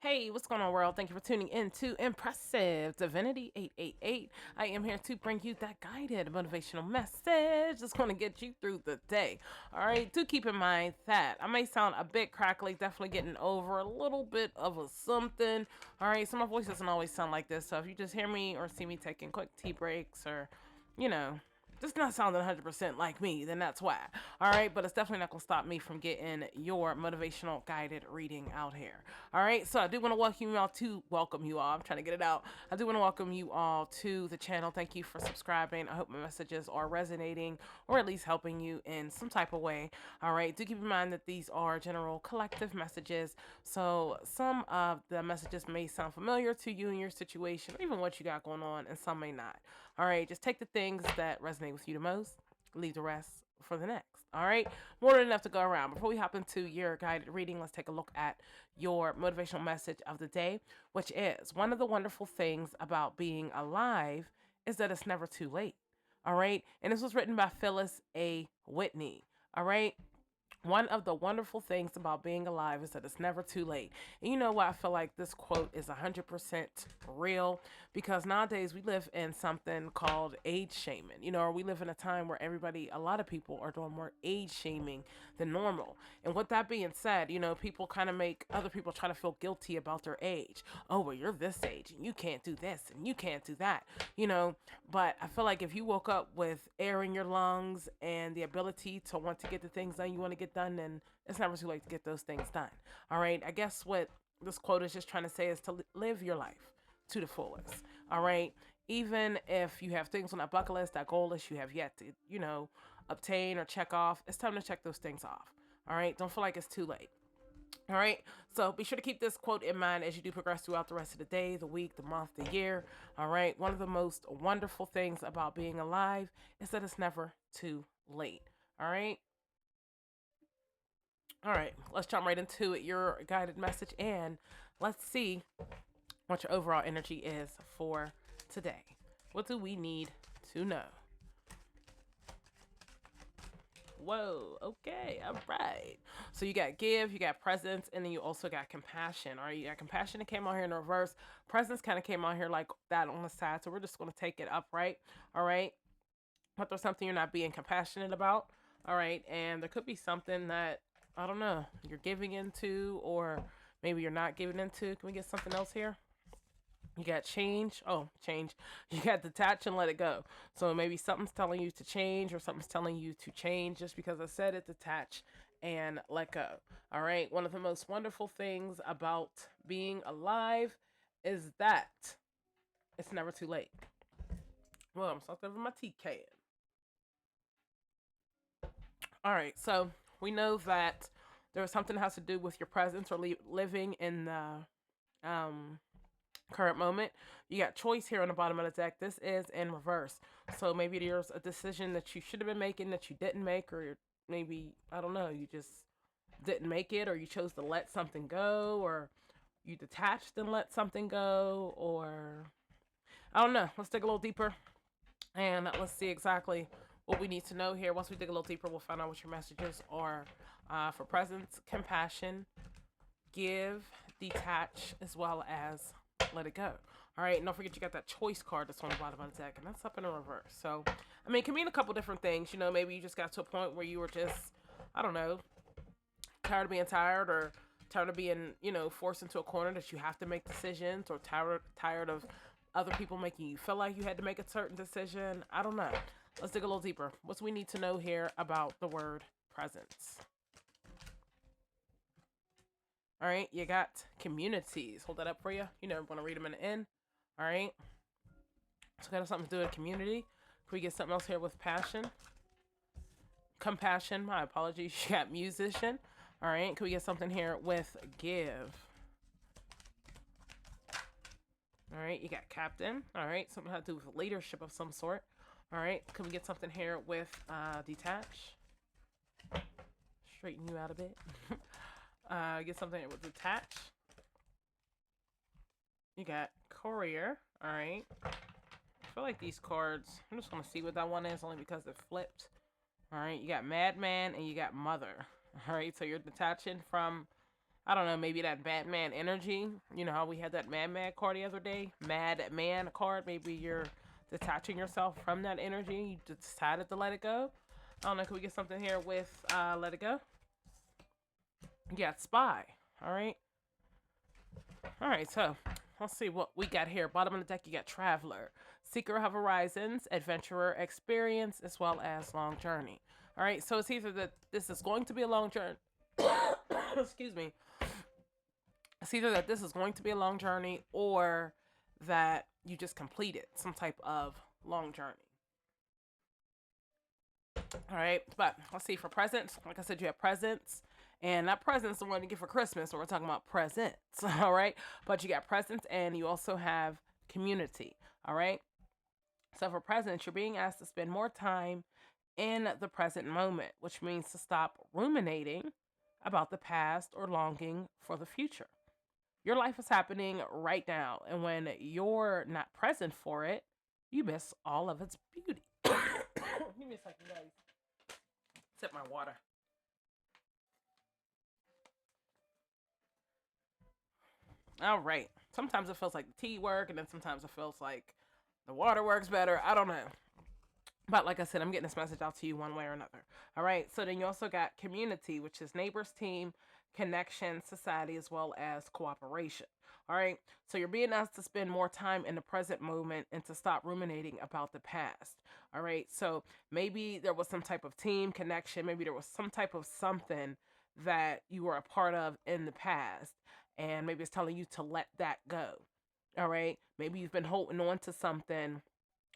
Hey, what's going on, world? Thank you for tuning in to Impressive Divinity 888. I am here to bring you that guided motivational message that's going to get you through the day. All right, do keep in mind that I may sound a bit crackly, definitely getting over a little bit of a something. All right, so my voice doesn't always sound like this. So if you just hear me or see me taking quick tea breaks or, you know, just not sounding 100% like me, then that's why. All right, but it's definitely not going to stop me from getting your motivational guided reading out here. All right, so I do want to welcome you all. I'm trying to get it out. I do want to welcome you all to the channel. Thank you for subscribing. I hope my messages are resonating or at least helping you in some type of way. All right, do keep in mind that these are general collective messages. So some of the messages may sound familiar to you and your situation, or even what you got going on, and some may not. All right, just take the things that resonate with you the most, leave the rest for the next. All right, more than enough to go around. Before we hop into your guided reading, let's take a look at your motivational message of the day, which is one of the wonderful things about being alive is that it's never too late. All right, and this was written by Phyllis A. Whitney. All right, one of the wonderful things about being alive is that it's never too late. And you know what? I feel like this quote is 100% real because nowadays we live in something called age shaming. Or we live in a time where a lot of people are doing more age shaming than normal. And with that being said, people kind of make other people try to feel guilty about their age. Oh, well, you're this age and you can't do this and you can't do that, but I feel like if you woke up with air in your lungs and the ability to want to get the things done you want to get done, then it's never too late to get those things done. All right. I guess what this quote is just trying to say is to live your life to the fullest. All right. Even if you have things on that bucket list, that goal list you have yet to, obtain or check off, it's time to check those things off. All right. Don't feel like it's too late. All right. So be sure to keep this quote in mind as you do progress throughout the rest of the day, the week, the month, the year. All right. One of the most wonderful things about being alive is that it's never too late. All right. All right. Let's jump right into it. Your guided message, and let's see what your overall energy is for today. What do we need to know? Whoa, okay, all right. So you got give, you got presence, and then you also got compassion. All right, you got compassion that came out here in the reverse. Presence kind of came out here like that on the side. So we're just going to take it upright. All right. But there's something you're not being compassionate about. All right. And there could be something that, I don't know, you're giving into, or maybe you're not giving into. Can we get something else here? You got change. Oh, change. You got detach and let it go. So maybe something's telling you to change or something's telling you to change just because I said it, detach and let go. All right. One of the most wonderful things about being alive is that it's never too late. Well, I'm stuck over my tea can. All right. So we know that there's something that has to do with your presence or living in the current moment. You got choice here on the bottom of the deck. This is in reverse. So maybe there's a decision that you should have been making that you didn't make, or maybe, I don't know, you just didn't make it, or you chose to let something go, or you detached and let something go, or I don't know. Let's dig a little deeper and let's see exactly what we need to know here. Once we dig a little deeper, we'll find out what your messages are for presence, compassion, give, detach, as well as let it go. All right, and don't forget you got that choice card that's on the bottom of the deck, and that's up in the reverse. So, I mean, it can mean a couple different things. Maybe you just got to a point where you were just, I don't know, tired of being tired, or tired of being, forced into a corner that you have to make decisions, or tired of other people making you feel like you had to make a certain decision. I don't know. Let's dig a little deeper. What do we need to know here about the word presence? All right, you got communities. Hold that up for you. Want to read them in the end. All right. So got something to do with community. Can we get something else here with passion? Compassion. My apologies. You got musician. All right. Can we get something here with give? All right. You got captain. All right. Something to do with leadership of some sort. All right. Can we get something here with detach? Straighten you out a bit. Get something with detach. You got courier. All right. I feel like these cards, I'm just going to see what that one is only because it flipped. All right. You got madman and you got mother. All right. So you're detaching from I don't know, maybe that Batman energy. You know how we had that Mad Mad card the other day? Mad Man card. Maybe you're detaching yourself from that energy. You decided to let it go. I don't know. Can we get something here with let it go? You got Spy. All right. All right. So let's see what we got here. Bottom of the deck, you got Traveler, Seeker of Horizons, Adventurer, Experience, as well as Long Journey. All right. So it's either that this is going to be a long journey. Excuse me. It's either that this is going to be a long journey or that you just completed some type of long journey. All right, but let's see for presents. Like I said, you have presents, and not presents the one to get for Christmas. So we're talking about presents. All right, but you got presents, and you also have community. All right. So for presents, you're being asked to spend more time in the present moment, which means to stop ruminating about the past or longing for the future. Your life is happening right now, and when you're not present for it, you miss all of its beauty. Give me a second, guys. Sip my water. All right. Sometimes it feels like the tea work, and then sometimes it feels like the water works better. I don't know. But like I said, I'm getting this message out to you one way or another. All right. So then you also got community, which is neighbors, team, connection, society, as well as cooperation. All right. So you're being asked to spend more time in the present moment and to stop ruminating about the past. All right. So maybe there was some type of team connection. Maybe there was some type of something that you were a part of in the past. And maybe it's telling you to let that go. All right. Maybe you've been holding on to something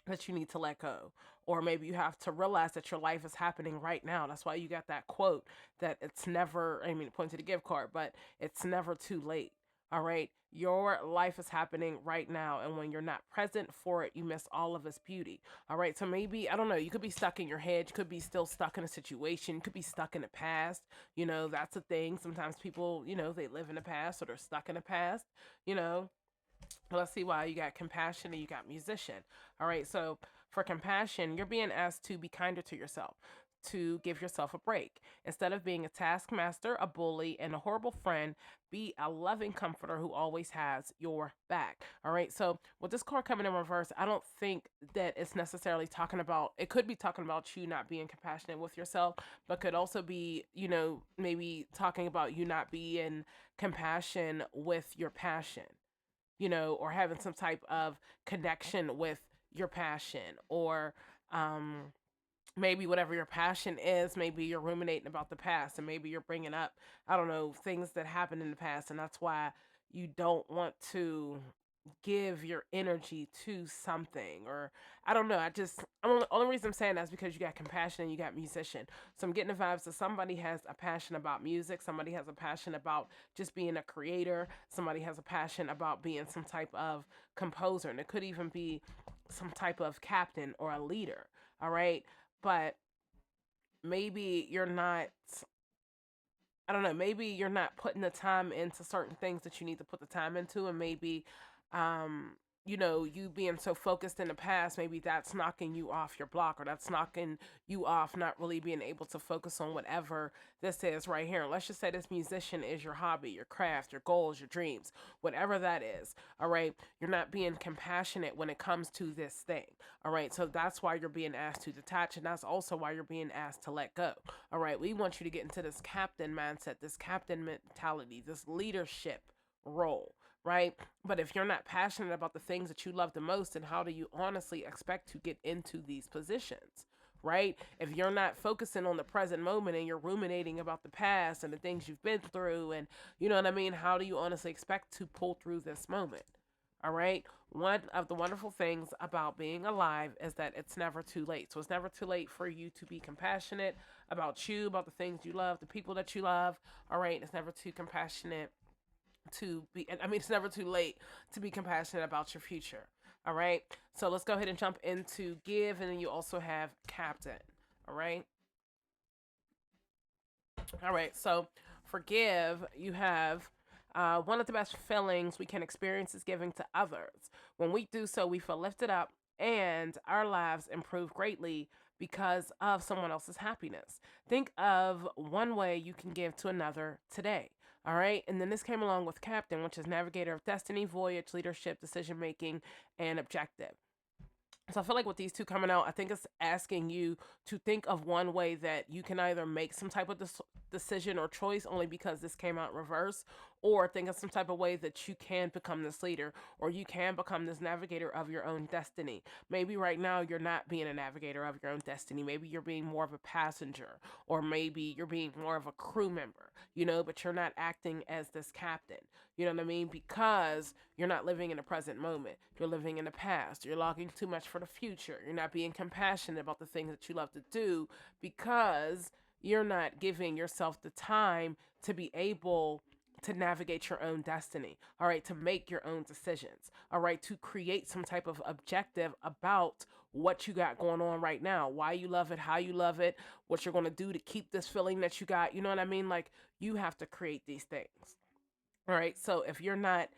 that you need to let go. Or maybe you have to realize that your life is happening right now. That's why you got that quote that it's never, I mean, point to the gift card, but it's never too late. All right. Your life is happening right now. And when you're not present for it, you miss all of its beauty. All right. So maybe, I don't know, you could be stuck in your head. You could be still stuck in a situation. You could be stuck in the past. You know, that's a thing. Sometimes people, they live in the past or they're stuck in the past, you know. Let's see why you got compassion and you got musician. All right, so for compassion, you're being asked to be kinder to yourself, to give yourself a break. Instead of being a taskmaster, a bully, and a horrible friend, be a loving comforter who always has your back. All right, so with this card coming in reverse, I don't think that it's necessarily talking about, it could be talking about you not being compassionate with yourself, but could also be, maybe talking about you not being compassion with your passion, or having some type of connection with your passion, or maybe whatever your passion is, maybe you're ruminating about the past and maybe you're bringing up, I don't know, things that happened in the past. And that's why you don't want to give your energy to something, or I don't know. Only reason I'm saying that is because you got compassion and you got musician. So I'm getting the vibes that somebody has a passion about music, somebody has a passion about just being a creator, somebody has a passion about being some type of composer, and it could even be some type of captain or a leader. All right. But maybe you're not, I don't know, maybe you're not putting the time into certain things that you need to put the time into, and maybe um you being so focused in the past, maybe that's knocking you off your block, or that's knocking you off not really being able to focus on whatever this is right here. Let's just say this musician is your hobby, your craft, your goals, your dreams, whatever that is. All right, you're not being compassionate when it comes to this thing. All right, so that's why you're being asked to detach, and that's also why you're being asked to let go. All right, we want you to get into this captain mindset, this captain mentality, this leadership role, right? But if you're not passionate about the things that you love the most, then how do you honestly expect to get into these positions? Right? If you're not focusing on the present moment and you're ruminating about the past and the things you've been through, and you know what I mean, how do you honestly expect to pull through this moment? All right. One of the wonderful things about being alive is that it's never too late. So it's never too late for you to be compassionate about you, about the things you love, the people that you love. All right. It's never too compassionate to be, I mean, it's never too late to be compassionate about your future. All right. So let's go ahead and jump into give. And then you also have captain. All right. All right. So for give, you have one of the best feelings we can experience is giving to others. When we do so, we feel lifted up and our lives improve greatly because of someone else's happiness. Think of one way you can give to another today. All right. And then this came along with captain, which is navigator of destiny, voyage, leadership, decision making, and objective. So I feel like with these two coming out, I think it's asking you to think of one way that you can either make some type of decision or choice only because this came out reverse, or think of some type of way that you can become this leader or you can become this navigator of your own destiny. Maybe right now you're not being a navigator of your own destiny. Maybe you're being more of a passenger, or maybe you're being more of a crew member, but you're not acting as this captain. You know what I mean? Because you're not living in the present moment. You're living in the past. You're logging too much for the future. You're not being compassionate about the things that you love to do because you're not giving yourself the time to be able to navigate your own destiny, all right, to make your own decisions, all right, to create some type of objective about what you got going on right now, why you love it, how you love it, what you're going to do to keep this feeling that you got. You know what I mean? Like, you have to create these things. All right. So if you're not,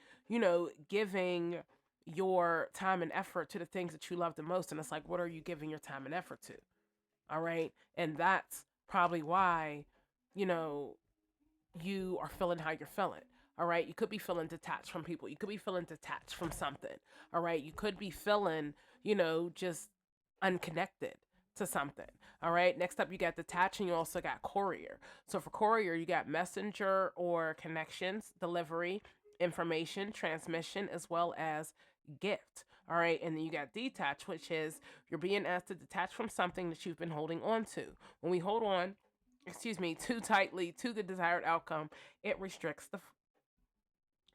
giving your time and effort to the things that you love the most, and it's like, what are you giving your time and effort to? All right. And that's probably why, you know, you are feeling how you're feeling. All right. You could be feeling detached from people. You could be feeling detached from something. All right. You could be feeling, just unconnected to something. All right. Next up, you got detached and you also got courier. So for courier, you got messenger or connections, delivery, information, transmission, as well as gift. All right. And then you got detached, which is you're being asked to detach from something that you've been holding on to. When we hold on, too tightly to the desired outcome, it restricts the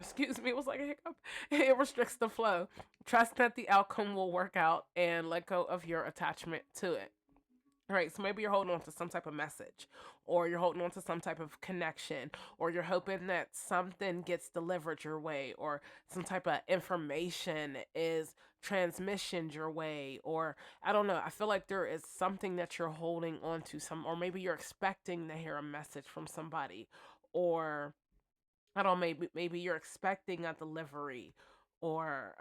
excuse me, it was like a hiccup. It restricts the flow. Trust that the outcome will work out and let go of your attachment to it. All right, so maybe you're holding on to some type of message, or you're holding on to some type of connection, or you're hoping that something gets delivered your way, or some type of information is transmissioned your way, or I don't know. I feel like there is something that you're holding on to, or maybe you're expecting to hear a message from somebody, or I don't know, maybe you're expecting a delivery, or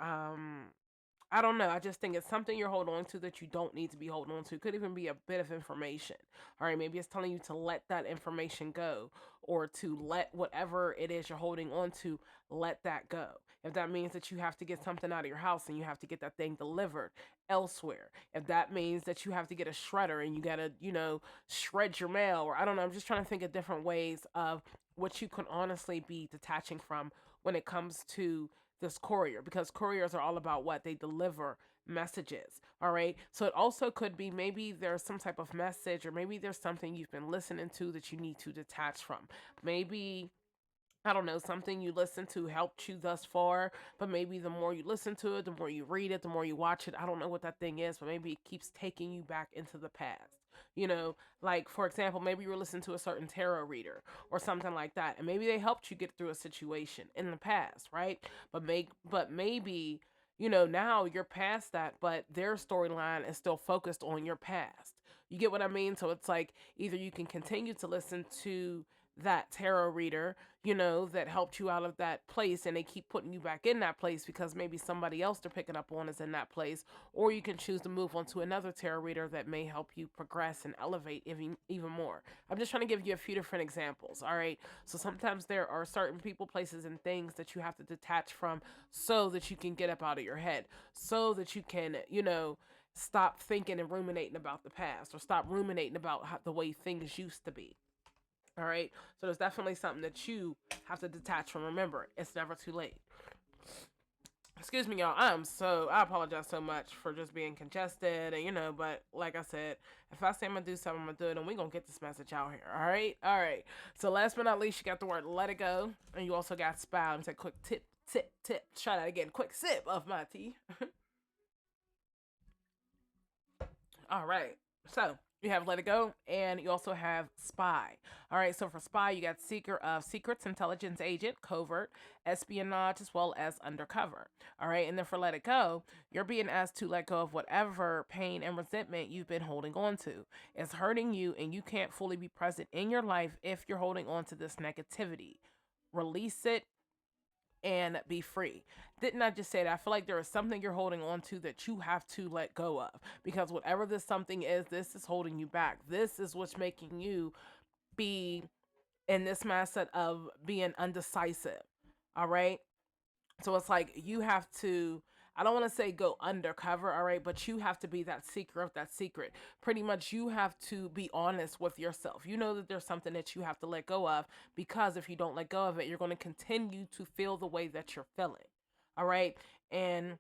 I don't know. I just think it's something you're holding on to that you don't need to be holding on to. It could even be a bit of information. All right, maybe it's telling you to let that information go, or to let whatever it is you're holding on to, let that go. If that means that you have to get something out of your house and you have to get that thing delivered elsewhere, if that means that you have to get a shredder and you got to, shred your mail, or I don't know, I'm just trying to think of different ways of what you can honestly be detaching from when it comes to this courier, because couriers are all about what they deliver messages. All right, so it also could be maybe there's some type of message, or maybe there's something you've been listening to that you need to detach from. Maybe, I don't know, something you listen to helped you thus far, but maybe the more you listen to it, the more you read it, the more you watch it. I don't know what that thing is, but maybe it keeps taking you back into the past. Like for example, maybe you were listening to a certain tarot reader or something like that, and maybe they helped you get through a situation in the past, right? But maybe now you're past that, but their storyline is still focused on your past. You get what I mean? So it's like either you can continue to listen to that tarot reader, that helped you out of that place, and they keep putting you back in that place because maybe somebody else they're picking up on is in that place, or you can choose to move on to another tarot reader that may help you progress and elevate even more. I'm just trying to give you a few different examples, all right? So sometimes there are certain people, places, and things that you have to detach from so that you can get up out of your head, so that you can, stop thinking and ruminating about the past, or stop ruminating about the way things used to be. All right. So there's definitely something that you have to detach from. Remember, it's never too late. Excuse me, y'all. I apologize so much for just being congested, and but like I said, if I say I'm gonna do something, I'm gonna do it, and we're gonna get this message out here. All right. All right. So last but not least, you got the word let it go, and you also got spout and say quick tip, tip, tip. Try that again. Quick sip of my tea. All right. So you have Let It Go, and you also have Spy. All right. So for Spy, you got Seeker of Secrets, Intelligence Agent, Covert, Espionage, as well as Undercover. All right. And then for Let It Go, you're being asked to let go of whatever pain and resentment you've been holding on to. It's hurting you, and you can't fully be present in your life if you're holding on to this negativity. Release it and be free. Didn't I just say that? I feel like there is something you're holding on to that you have to let go of, because whatever this something is, this is holding you back. This is what's making you be in this mindset of being undecisive. All right. So it's like you have to, I don't want to say go undercover, all right, but you have to be that seeker of that secret. Pretty much you have to be honest with yourself. You know that there's something that you have to let go of, because if you don't let go of it, you're going to continue to feel the way that you're feeling. All right. And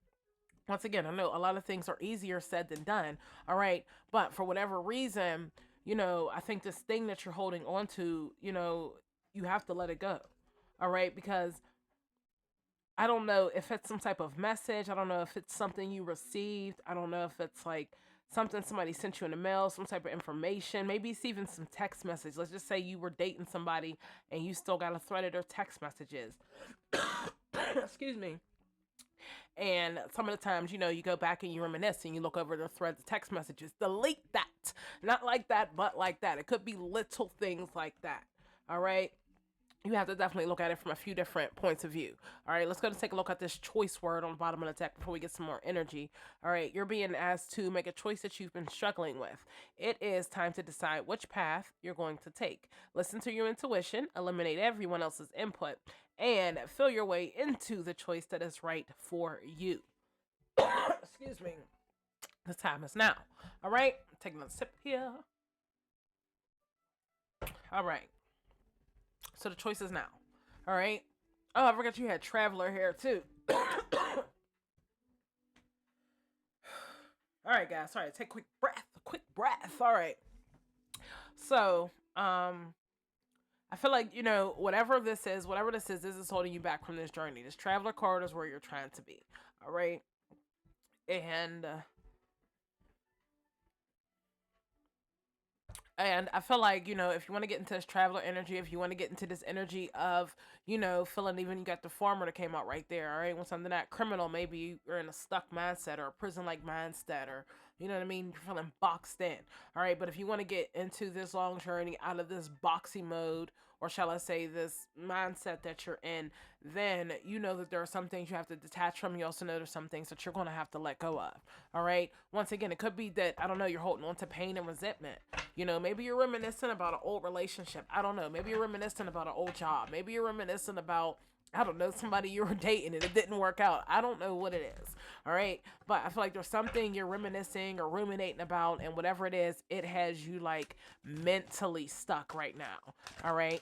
once again, I know a lot of things are easier said than done. All right. But for whatever reason, I think this thing that you're holding on to, you have to let it go. All right. Because I don't know if it's some type of message. I don't know if it's something you received. I don't know if it's like something somebody sent you in the mail, some type of information. Maybe it's even some text message. Let's just say you were dating somebody and you still got a thread of their text messages. Excuse me. And some of the times, you go back and you reminisce and you look over the threads of text messages. Delete that. Not like that, but like that. It could be little things like that. All right. You have to definitely look at it from a few different points of view. All right, let's go and take a look at this choice word on the bottom of the deck before we get some more energy. All right, you're being asked to make a choice that you've been struggling with. It is time to decide which path you're going to take. Listen to your intuition, eliminate everyone else's input, and feel your way into the choice that is right for you. Excuse me. The time is now. All right, take another sip here. All right. So the choice is now. All right. Oh, I forgot you had Traveler here too. All right, guys. Sorry, take a quick breath. A quick breath. All right. So, I feel like whatever this is holding you back from this journey. This Traveler card is where you're trying to be. All right, and I feel like, if you want to get into this traveler energy, if you want to get into this energy of, feeling, even you got the farmer that came out right there, all right, when something that criminal, maybe you're in a stuck mindset or a prison like mindset, or, you know what I mean, you're feeling boxed in, all right, but if you want to get into this long journey out of this boxy mode, or shall I say this mindset that you're in, then you know that there are some things you have to detach from. You also know there's some things that you're going to have to let go of. All right. Once again, it could be that, I don't know, you're holding on to pain and resentment. Maybe you're reminiscing about an old relationship. I don't know. Maybe you're reminiscing about an old job. Maybe you're reminiscing about, I don't know, somebody you were dating and it didn't work out. I don't know what it is. All right. But I feel like there's something you're reminiscing or ruminating about, and whatever it is, it has you like mentally stuck right now. All right.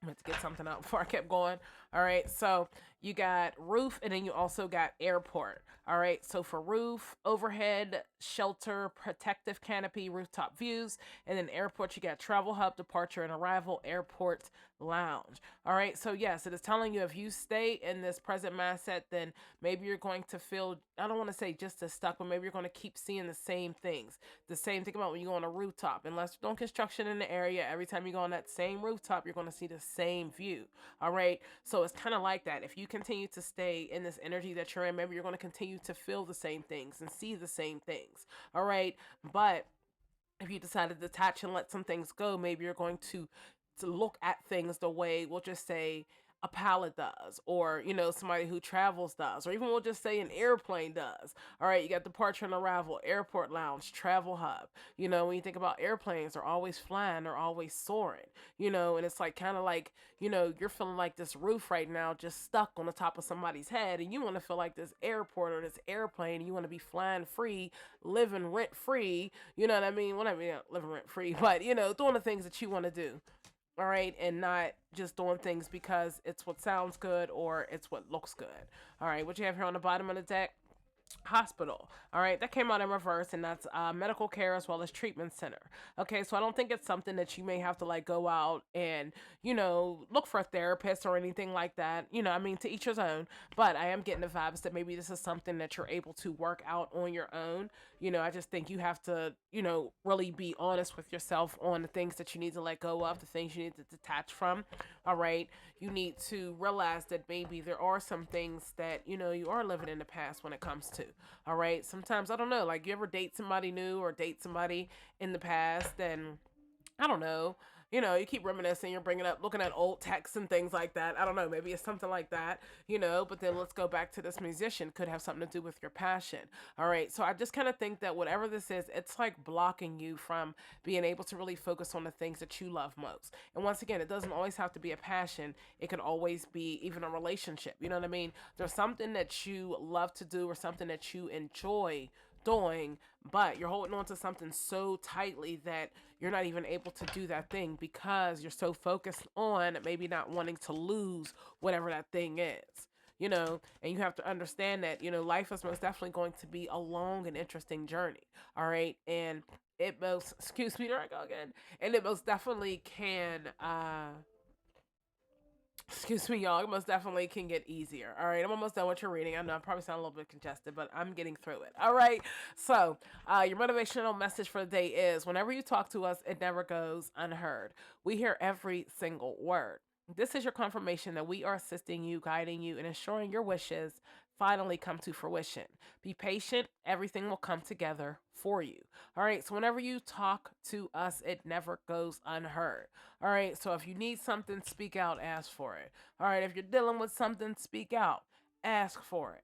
I'm going to get something out before I kept going. All right. So you got roof, and then you also got airport. All right. So for roof, overhead, shelter, protective canopy, rooftop views. And then airport, you got travel hub, departure and arrival, airport lounge. All right. So yes, it is telling you if you stay in this present mindset, then maybe you're going to feel, I don't want to say just as stuck, but maybe you're going to keep seeing the same things. The same thing about when you go on a rooftop. Unless you're doing construction in the area, every time you go on that same rooftop, you're going to see the same view. All right. So it's kind of like that. If you continue to stay in this energy that you're in, maybe you're going to continue to feel the same things and see the same things. All right. But if you decide to detach and let some things go, maybe you're going to look at things the way, we'll just say, a pilot does, or somebody who travels does, or even we'll just say an airplane does. All right, you got departure and arrival, airport lounge, travel hub. When you think about airplanes, they're always flying, they're always soaring. And it's like kind of like, you're feeling like this roof right now just stuck on the top of somebody's head, and you want to feel like this airport or this airplane, and you want to be flying free, living rent free. You know what I mean? Well, I mean, living rent free, but doing the things that you want to do. All right, and not just doing things because it's what sounds good or it's what looks good. All right, what you have here on the bottom of the deck, hospital. All right, that came out in reverse, and that's medical care as well as treatment center. Okay, so I don't think it's something that you may have to like go out and look for a therapist or anything like that. I mean, to each his own, but I am getting the vibes that maybe this is something that you're able to work out on your own. I just think you have to really be honest with yourself on the things that you need to let go of, the things you need to detach from. All right, you need to realize that maybe there are some things that you are living in the past when it comes to. All right, sometimes I don't know, like you ever date somebody new or date somebody in the past, then I don't know, You keep reminiscing, you're bringing up, looking at old texts and things like that. I don't know, maybe it's something like that, but then let's go back to this musician, could have something to do with your passion. All right. So I just kind of think that whatever this is, it's like blocking you from being able to really focus on the things that you love most. And once again, it doesn't always have to be a passion. It could always be even a relationship. You know what I mean? There's something that you love to do or something that you enjoy doing, but you're holding on to something so tightly that you're not even able to do that thing because you're so focused on maybe not wanting to lose whatever that thing is. And you have to understand that, life is most definitely going to be a long and interesting journey. All right. And it most, excuse me, there I go again. And it most definitely can, excuse me, y'all. It most definitely can get easier. All right, I'm almost done with your reading. I know I probably sound a little bit congested, but I'm getting through it. All right, so your motivational message for the day is: whenever you talk to us, it never goes unheard. We hear every single word. This is your confirmation that we are assisting you, guiding you, and ensuring your wishes finally come to fruition. Be patient, everything will come together for you. All right, so whenever you talk to us, it never goes unheard. All right, so if you need something, speak out, ask for it. All right, if you're dealing with something, speak out, ask for it.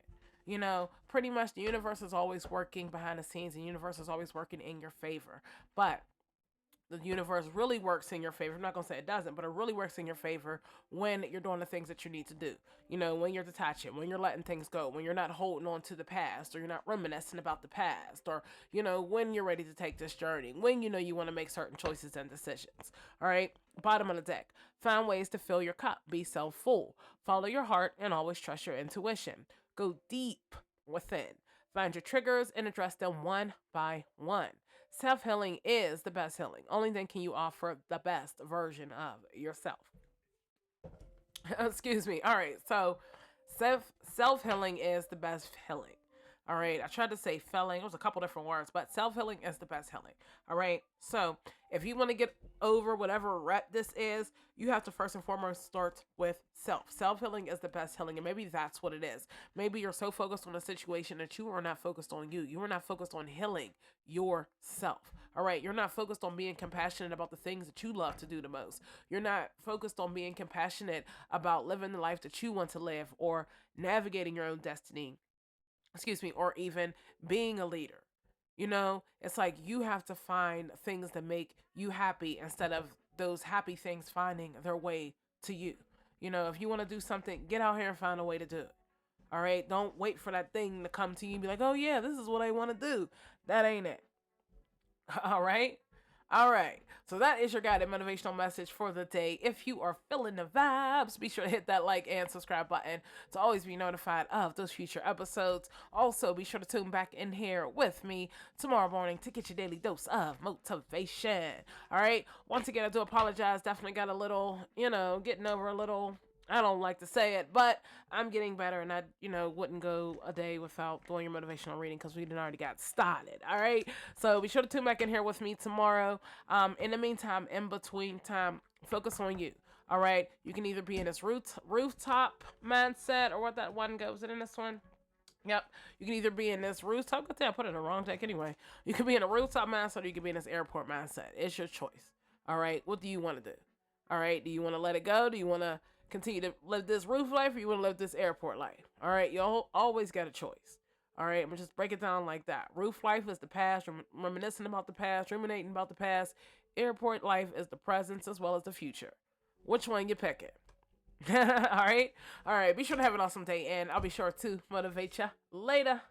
Pretty much the universe is always working behind the scenes, and the universe is always working in your favor. But the universe really works in your favor. I'm not going to say it doesn't, but it really works in your favor when you're doing the things that you need to do. When you're detaching, when you're letting things go, when you're not holding on to the past, or you're not reminiscing about the past, or, when you're ready to take this journey, when you want to make certain choices and decisions. All right. Bottom of the deck. Find ways to fill your cup. Be self-full. Follow your heart and always trust your intuition. Go deep within. Find your triggers and address them one by one. Self-healing is the best healing. Only then can you offer the best version of yourself. Excuse me. All right. So self-healing is the best healing. All right. I tried to say felling. It was a couple different words, but self-healing is the best healing. All right. So if you want to get over whatever rep this is, you have to first and foremost start with self. Self-healing is the best healing. And maybe that's what it is. Maybe you're so focused on a situation that you are not focused on you. You are not focused on healing yourself. All right. You're not focused on being compassionate about the things that you love to do the most. You're not focused on being compassionate about living the life that you want to live, or navigating your own destiny. Excuse me, or even being a leader. It's like you have to find things that make you happy instead of those happy things finding their way to you. If you want to do something, get out here and find a way to do it. All right. Don't wait for that thing to come to you and be like, oh, yeah, this is what I want to do. That ain't it. All right. All right. So that is your guided motivational message for the day. If you are feeling the vibes, be sure to hit that like and subscribe button to always be notified of those future episodes. Also, be sure to tune back in here with me tomorrow morning to get your daily dose of motivation. All right. Once again, I do apologize. Definitely got a little, getting over a little. I don't like to say it, but I'm getting better, and I, wouldn't go a day without doing your motivational reading because we didn't already got started. All right. So be sure to tune back in here with me tomorrow. In the meantime, in between time, focus on you. All right. You can either be in this rooftop mindset, or what that one goes in this one. Yep. You can either be in this rooftop. I put it in the wrong deck anyway. You can be in a rooftop mindset, or you can be in this airport mindset. It's your choice. All right. What do you want to do? All right. Do you want to let it go? Do you want to continue to live this roof life, or you want to live this airport life? All right. You always got a choice. All right. I'm going to just break it down like that. Roof life is the past, reminiscing about the past, ruminating about the past. Airport life is the present as well as the future. Which one you picking? All right. All right. Be sure to have an awesome day, and I'll be sure to motivate you later.